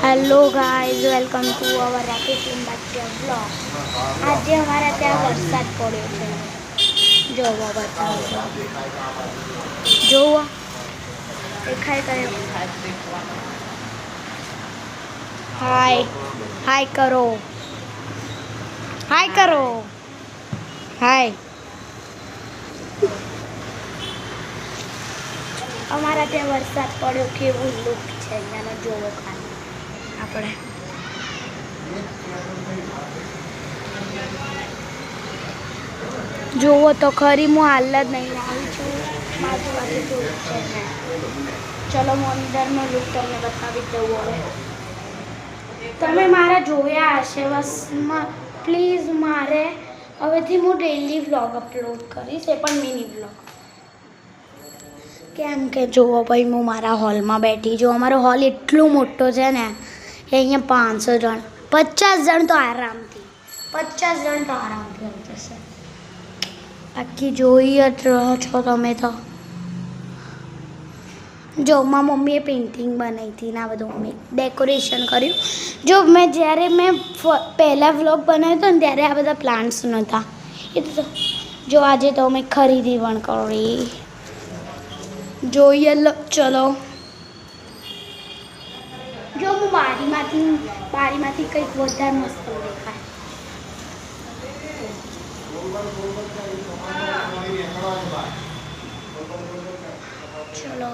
Hello guys, welcome to our Rakesh Limbachiya blog. આજે અમારા ત્યાં વરસાદ પડ્યો છે. જોવો બતાવો, જોવો દેખાય કયો. હાય હાય કરો, હાય કરો, હાય. અમારા ત્યાં વરસાદ પડ્યો, કેવું લુક છે અહીંયાનો જોવો ખાલી. આપણે જોવો તો ખરી, હું હાલ જ નહીં આવી છું. મારી બાજુ જોવું છે ને. ચલો હું અંદરનો લુક તમને બતાવી દઉં. હવે તમે મારા જોયા હશે બસમાં. પ્લીઝ મારે હવેથી હું ડેઈલી વ્લોગ અપલોડ કરીશ, એ પણ મિની વ્લોગ. કેમ કે જુઓ ભાઈ, હું મારા હોલમાં બેઠી છું. અમારો હોલ એટલો મોટો છે ને, એ અહીંયા 500 જણ, 50 જણ તો આરામથી, 50 જણ તો આરામથી આવી જશે. બાકી જોઈ જ રહો છો તમે તો. જો મારી મમ્મીએ પેઇન્ટિંગ બનાવી હતી ને આ બધું મમ્મી ડેકોરેશન કર્યું. જો જ્યારે મેં પહેલાં વ્લોગ બનાવ્યો હતો ને ત્યારે આ બધા પ્લાન્ટ્સ નહોતા. એ તો જો આજે તો અમે ખરીદી પણ કરી. જોઈએ ચલો. જો હું બારીમાંથી કંઈક વધારે મસ્ત દેખાય. ચલો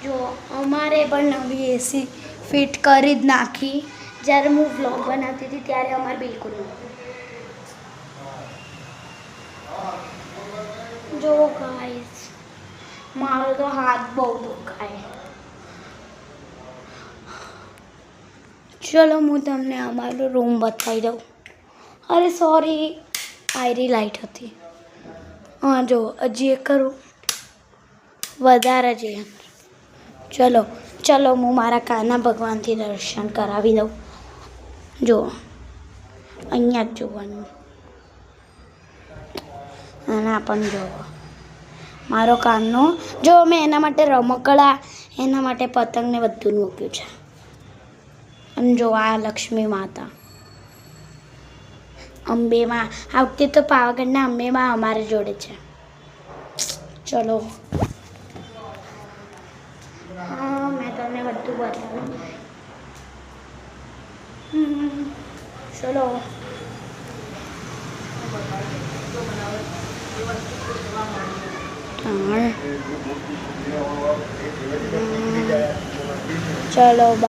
જો અમારે પણ નવી એસી ફિટ કરી જ નાખી. જ્યારે હું વ્લોગ બનાવતી હતી ત્યારે અમારે બિલકુલ નહોતું. જો ગાઈસ, મારો તો હાથ બહુ દુખાય. ચલો હું તમને અમારો રૂમ બતાવી દઉં. અરે સોરી, આયરી લાઈટ હતી. હા જો હજી એક કરું વધારે છે. ચલો ચલો હું મારા કાના ભગવાનથી દર્શન કરાવી દઉં. જો અહીંયા જ જોવાનું. અને આ પણ જોવો મારો કાનનો. જો મેં એના માટે રમકડા, એના માટે પતંગને બધું મૂક્યું છે. અને જો આ લક્ષ્મી માતા, અંબેમાં. આ વખતે તો પાવાગઢના અંબેમાં અમારે જોડે છે. ચલો હા, મેં તમને બધું બતાવ્યું. ચલો ચલો.